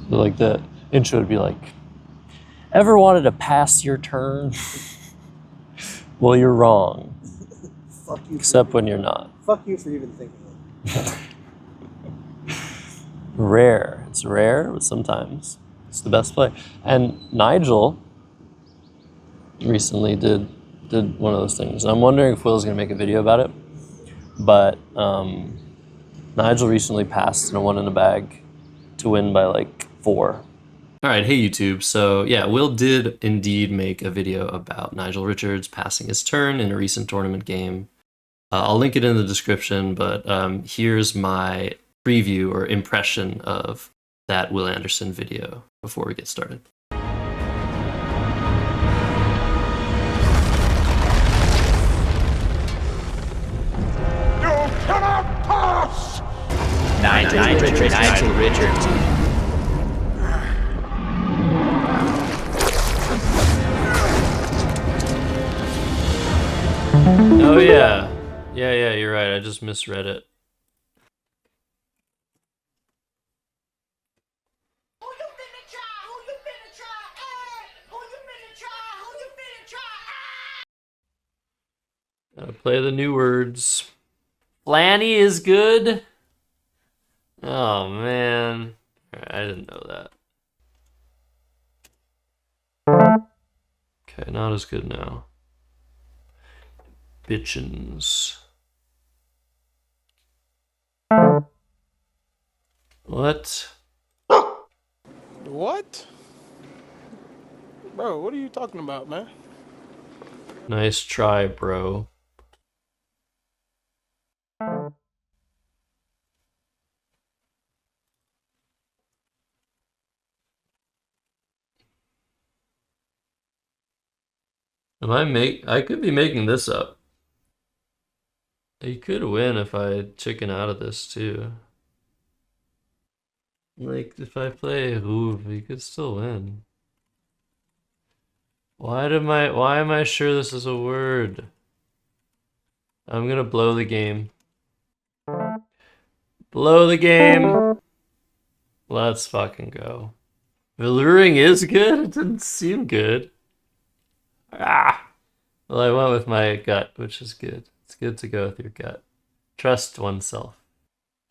Like the intro would be like, ever wanted to pass your turn? Well, you're wrong. Fuck you. Except when you're not. Fuck you for even thinking of it. Rare. It's rare, but sometimes it's the best play. And Nigel recently did one of those things. And I'm wondering if Will's gonna make a video about it. But Nigel recently passed in a 1 in a bag to win by like 4. All right, hey YouTube. So yeah, Will did indeed make a video about Nigel Richards passing his turn in a recent tournament game. I'll link it in the description, but here's my preview or impression of that Will Anderson video before we get started. You cannot pass! Nigel Richards. Oh yeah. Yeah, you're right. I just misread it. Gotta play the new words. Flanny is good. Oh man, I didn't know that. Okay, not as good now. Bitchins. What? What? Bro, what are you talking about, man? Nice try, bro. I could be making this up. He could win if I chicken out of this too. Like if I play Rouve, he could still win. Why am I sure this is a word? I'm gonna blow the game. Blow the game! Let's fucking go. Alluring is good? It didn't seem good. Ah! Well, I went with my gut, which is good. It's good to go with your gut. Trust oneself.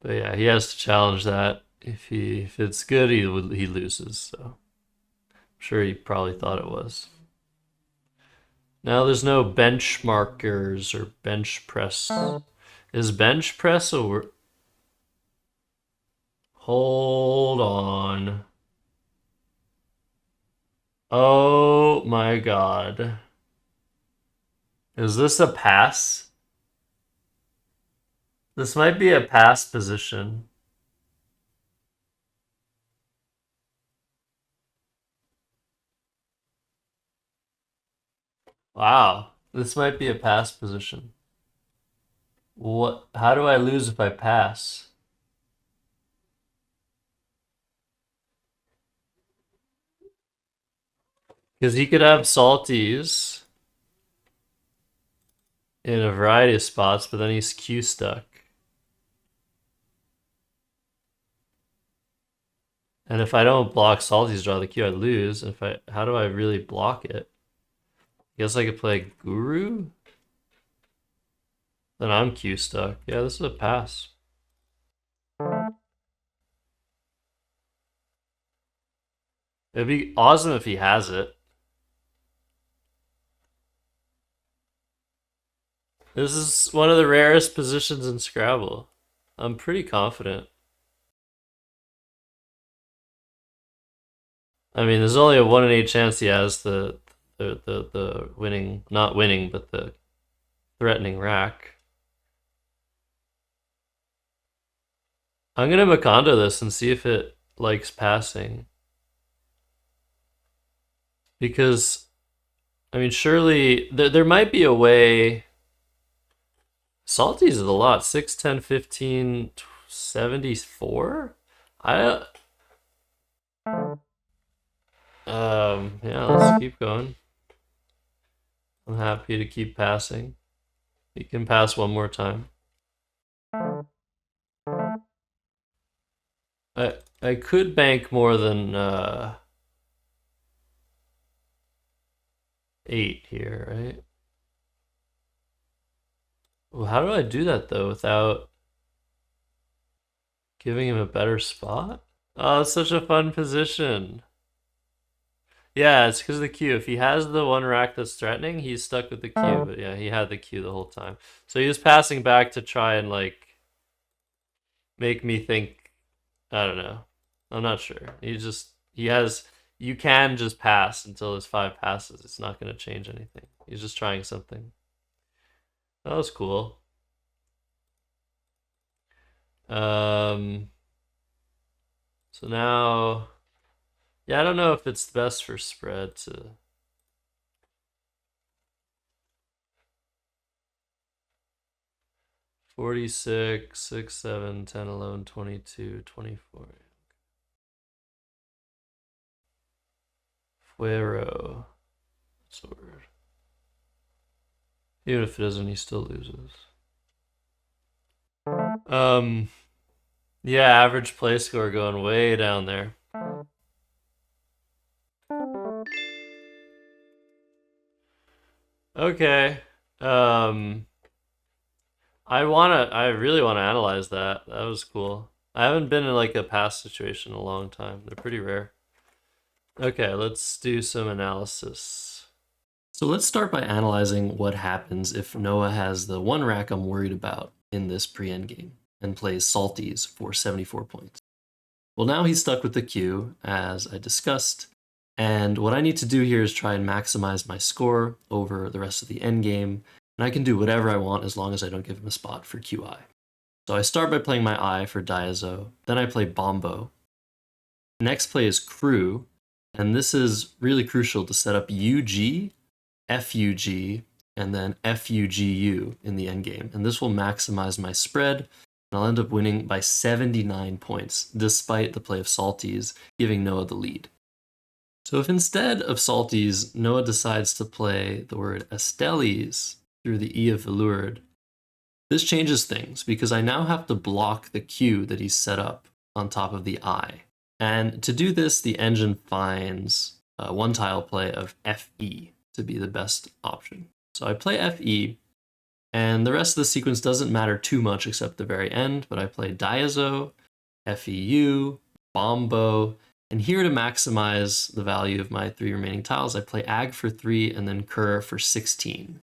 But yeah, he has to challenge that. If it's good, he loses. So I'm sure he probably thought it was. Now there's no benchmarkers or bench press. Is bench press a word? Hold on. Oh my god. Is this a pass? This might be a pass position. Wow, this might be a pass position. What? How do I lose if I pass? Because he could have salties in a variety of spots, but then he's Q stuck. And if I don't block salties, draw the Q, I lose. And how do I really block it? I guess I could play Guru? Then I'm Q stuck. Yeah, this is a pass. It'd be awesome if he has it. This is one of the rarest positions in Scrabble. I'm pretty confident. I mean, there's only a 1 in 8 chance he has the winning, not winning, but the threatening rack. I'm gonna Macondo this and see if it likes passing. Because, I mean, surely there might be a way. Salties is a lot. 6, 10, 15, 74? Yeah, let's keep going. I'm happy to keep passing. He can pass one more time. I could bank more than 8 here, right? Well, how do I do that though without giving him a better spot? Oh, it's such a fun position. Yeah, it's because of the queue. If he has the one rack that's threatening, he's stuck with the queue. But yeah, he had the queue the whole time. So he was passing back to try and like make me think. I don't know. I'm not sure. He has. You can just pass until his 5 passes. It's not going to change anything. He's just trying something. That was cool. Um. So now, yeah, I don't know if it's best for spread to. 46, 6, 7, 10, 11, 22, 24. Fuero. Sword. Even if it doesn't, he still loses. Yeah, average play score going way down there. Okay. I really wanna analyze that. That was cool. I haven't been in like a pass situation in a long time. They're pretty rare. Okay, let's do some analysis. So let's start by analyzing what happens if Noah has the one rack I'm worried about in this pre-end game and plays Salties for 74 points. Well, now he's stuck with the queue, as I discussed, and what I need to do here is try and maximize my score over the rest of the end game, and I can do whatever I want as long as I don't give him a spot for QI. So I start by playing my I for Diazo, then I play Bombo. Next play is Crew, and this is really crucial to set up UG, FUG, and then FUGU in the endgame. And this will maximize my spread, and I'll end up winning by 79 points, despite the play of Salties giving Noah the lead. So if instead of Salties, Noah decides to play the word Asteles through the E of Velurid, this changes things because I now have to block the Q that he's set up on top of the I. And to do this, the engine finds a one tile play of FE to be the best option. So I play FE, and the rest of the sequence doesn't matter too much except the very end, but I play Diazo, FEU, Bombo, and here to maximize the value of my 3 remaining tiles, I play Ag for 3 and then Cur for 16.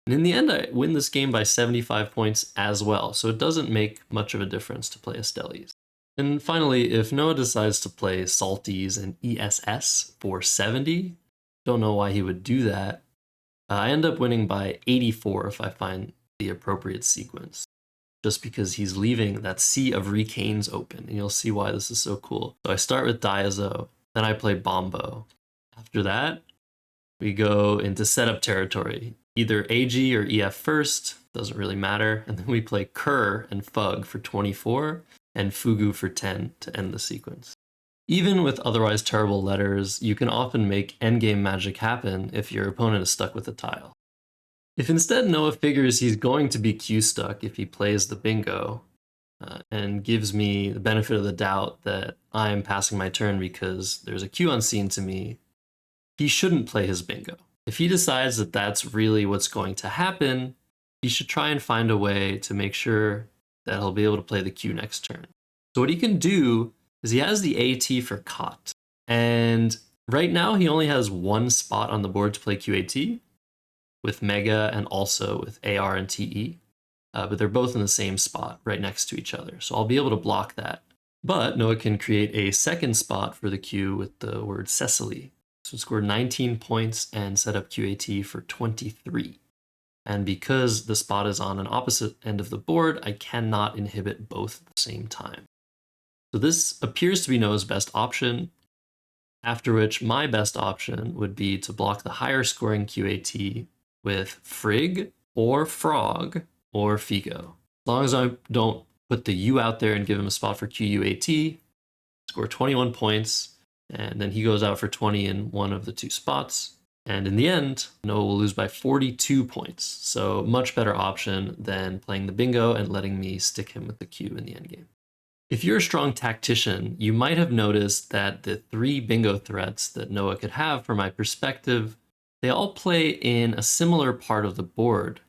And in the end, I win this game by 75 points as well, so it doesn't make much of a difference to play Asteles. And finally, if Noah decides to play Salties and ESS for 70, don't know why he would do that. I end up winning by 84 if I find the appropriate sequence, just because he's leaving that sea of recanes open, and you'll see why this is so cool. So I start with Diazo, then I play Bombo. After that, we go into setup territory, either AG or EF first, doesn't really matter, and then we play Cur and Fug for 24, and Fugu for 10 to end the sequence. Even with otherwise terrible letters, you can often make endgame magic happen if your opponent is stuck with a tile. If instead Noah figures he's going to be Q stuck if he plays the bingo, and gives me the benefit of the doubt that I'm passing my turn because there's a Q unseen to me, he shouldn't play his bingo. If he decides that that's really what's going to happen, he should try and find a way to make sure that he'll be able to play the Q next turn. So what he can do is he has the AT for Cot, and right now he only has one spot on the board to play QAT, with Mega and also with AR and TE, but they're both in the same spot right next to each other, so I'll be able to block that. But Noah can create a second spot for the Q with the word Cecily, so score 19 points and set up QAT for 23. And because the spot is on an opposite end of the board, I cannot inhibit both at the same time. So this appears to be Noah's best option, after which my best option would be to block the higher scoring QAT with Frig or Frog or Figo. As long as I don't put the U out there and give him a spot for QUAT, score 21 points, and then he goes out for 20 in one of the 2 spots. And in the end, Noah will lose by 42 points. So much better option than playing the bingo and letting me stick him with the Q in the endgame. If you're a strong tactician, you might have noticed that the 3 bingo threats that Noah could have, from my perspective, they all play in a similar part of the board.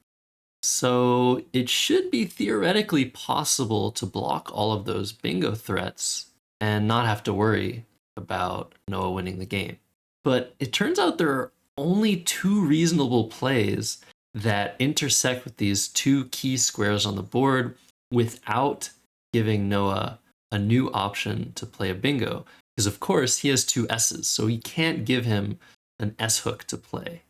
So it should be theoretically possible to block all of those bingo threats and not have to worry about Noah winning the game. But it turns out there are only 2 reasonable plays that intersect with these 2 key squares on the board without giving Noah a new option to play a bingo. Because of course he has 2 S's, so he can't give him an S hook to play.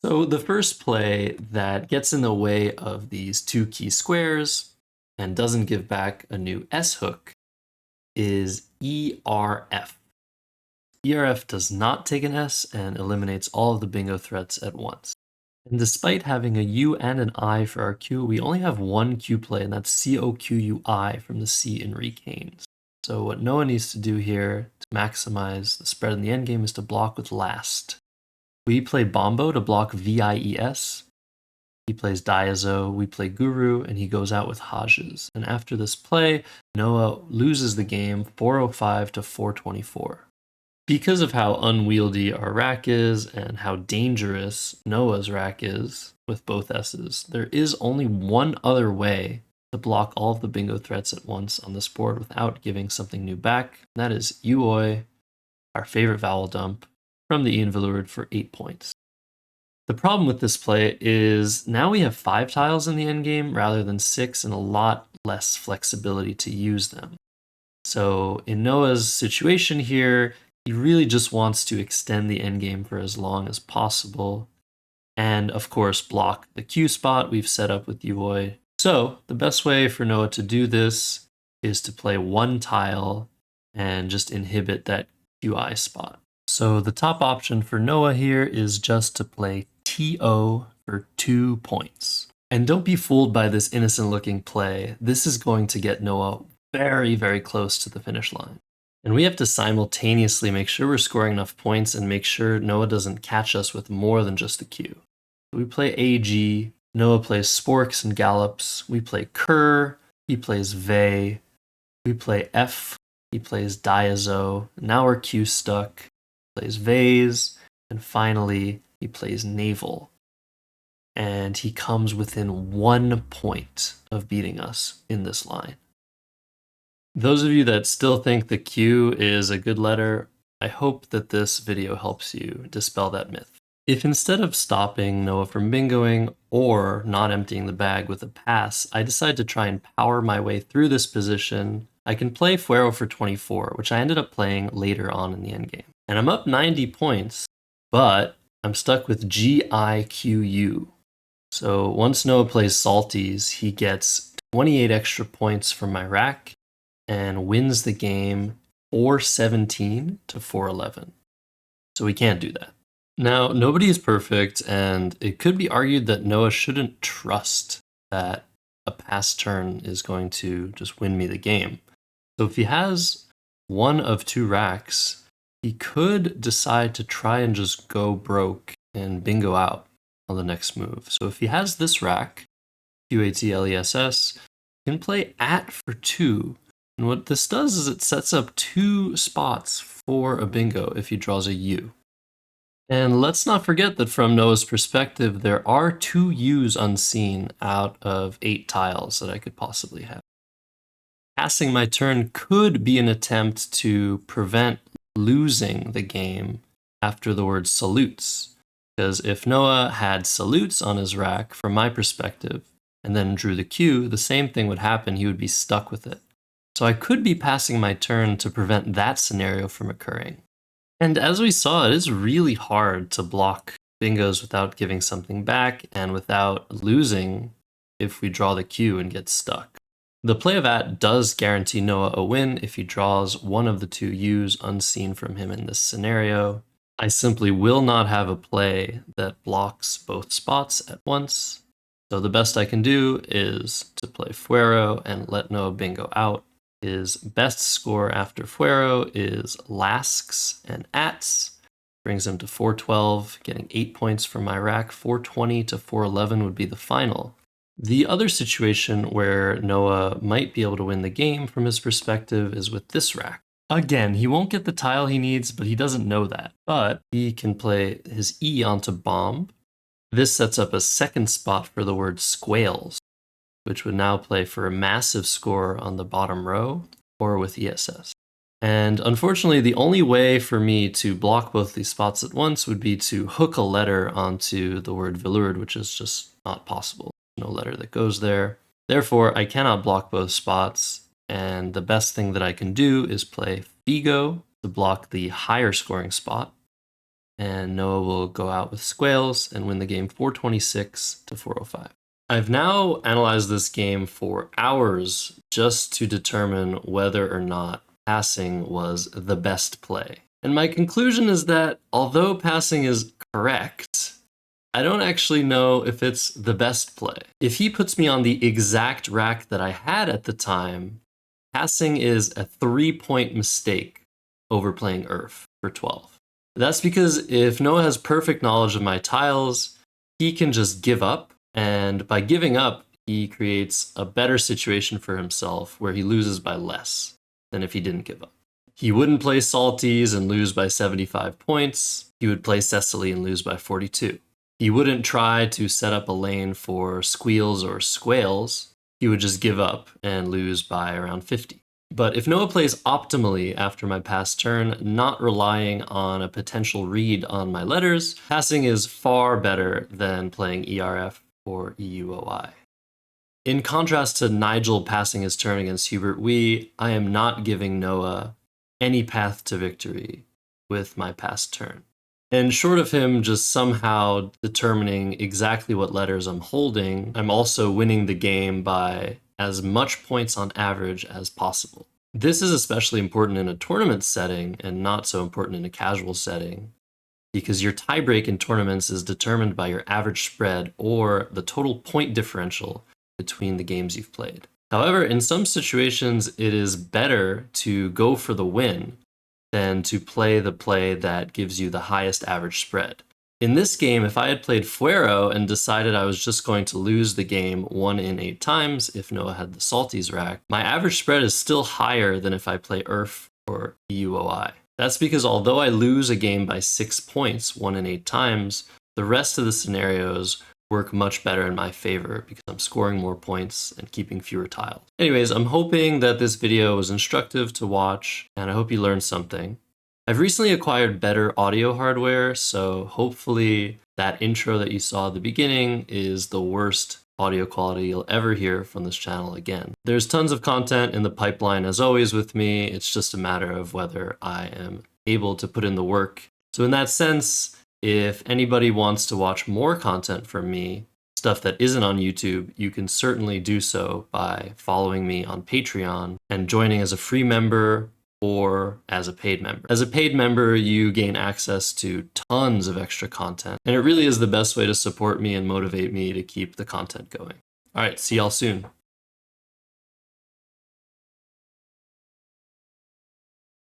So the first play that gets in the way of these 2 key squares and doesn't give back a new S hook is ERF. ERF does not take an S and eliminates all of the bingo threats at once. And despite having a U and an I for our Q, we only have 1 Q play, and that's COQUI from the C in Recanes. So what Noah needs to do here to maximize the spread in the endgame is to block with last. We play Bombo to block VIES. He plays Diazo, we play Guru, and he goes out with Hages. And after this play, Noah loses the game 405 to 424. Because of how unwieldy our rack is and how dangerous Noah's rack is with both S's, there is only one other way to block all of the bingo threats at once on this board without giving something new back. And that is Uoi, our favorite vowel dump, from the Ian Velurid for 8 points. The problem with this play is now we have 5 tiles in the endgame rather than 6 and a lot less flexibility to use them. So in Noah's situation here, he really just wants to extend the endgame for as long as possible, and of course block the Q spot we've set up with Uoi. So the best way for Noah to do this is to play 1 tile and just inhibit that QI spot. So the top option for Noah here is just to play TO for 2 points. And don't be fooled by this innocent looking play. This is going to get Noah very, very close to the finish line. And we have to simultaneously make sure we're scoring enough points and make sure Noah doesn't catch us with more than just the Q. We play AG, Noah plays Sporks and Gallops, we play Kerr, he plays Vey, we play F, he plays Diazo, now we're Q stuck, he plays Vase, and finally he plays Naval. And he comes within 1 point of beating us in this line. Those of you that still think the Q is a good letter, I hope that this video helps you dispel that myth. If instead of stopping Noah from bingoing or not emptying the bag with a pass, I decide to try and power my way through this position, I can play Fuero for 24, which I ended up playing later on in the endgame. And I'm up 90 points, but I'm stuck with GIQU. So once Noah plays Salties, he gets 28 extra points from my rack and wins the game 417 to 411. So we can't do that. Now, nobody is perfect, and it could be argued that Noah shouldn't trust that a pass turn is going to just win me the game. So if he has 1 of 2 racks, he could decide to try and just go broke and bingo out on the next move. So if he has this rack, QATLESS, he can play at for 2. And what this does is it sets up 2 spots for a bingo if he draws a U. And let's not forget that from Noah's perspective, there are 2 U's unseen out of 8 tiles that I could possibly have. Passing my turn could be an attempt to prevent losing the game after the word salutes. Because if Noah had salutes on his rack, from my perspective, and then drew the Q, the same thing would happen. He would be stuck with it. So I could be passing my turn to prevent that scenario from occurring. And as we saw, it is really hard to block bingos without giving something back and without losing if we draw the Q and get stuck. The play of at does guarantee Noah a win if he draws 1 of the 2 U's unseen from him in this scenario. I simply will not have a play that blocks both spots at once. So the best I can do is to play Fuero and let Noah bingo out. His best score after Fuero is Lasks and Ats. Brings him to 412, getting 8 points from my rack. 420 to 411 would be the final. The other situation where Noah might be able to win the game from his perspective is with this rack. Again, he won't get the tile he needs, but he doesn't know that. But he can play his E onto bomb. This sets up a second spot for the word squales, which would now play for a massive score on the bottom row or with ESS. And unfortunately, the only way for me to block both these spots at once would be to hook a letter onto the word veloured, which is just not possible. No letter that goes there. Therefore, I cannot block both spots, and the best thing that I can do is play Figo to block the higher scoring spot, and Noah will go out with squales and win the game 426 to 405. I've now analyzed this game for hours just to determine whether or not passing was the best play. And my conclusion is that although passing is correct, I don't actually know if it's the best play. If he puts me on the exact rack that I had at the time, passing is a 3-point mistake over playing Earth for 12. That's because if Noah has perfect knowledge of my tiles, he can just give up. And by giving up, he creates a better situation for himself where he loses by less than if he didn't give up. He wouldn't play Salties and lose by 75 points. He would play Cecily and lose by 42. He wouldn't try to set up a lane for squeals or squales. He would just give up and lose by around 50. But if Noah plays optimally after my pass turn, not relying on a potential read on my letters, passing is far better than playing ERF or EUOI. In contrast to Nigel passing his turn against Hubert Wee, I am not giving Noah any path to victory with my pass turn. And short of him just somehow determining exactly what letters I'm holding, I'm also winning the game by as much points on average as possible. This is especially important in a tournament setting and not so important in a casual setting, because your tiebreak in tournaments is determined by your average spread or the total point differential between the games you've played. However, in some situations, it is better to go for the win than to play the play that gives you the highest average spread. In this game, if I had played Fuero and decided I was just going to lose the game 1 in 8 times if Noah had the Salties rack, my average spread is still higher than if I play ERF or EUOI. That's because although I lose a game by 6 points 1 in 8 times, the rest of the scenarios work much better in my favor because I'm scoring more points and keeping fewer tiles. Anyways, I'm hoping that this video was instructive to watch, and I hope you learned something. I've recently acquired better audio hardware, so hopefully that intro that you saw at the beginning is the worst audio quality you'll ever hear from this channel again. There's tons of content in the pipeline as always with me. It's just a matter of whether I am able to put in the work. So in that sense, if anybody wants to watch more content from me, stuff that isn't on YouTube, you can certainly do so by following me on Patreon and joining as a free member or as a paid member. As a paid member, you gain access to tons of extra content, and it really is the best way to support me and motivate me to keep the content going. All right, see y'all soon.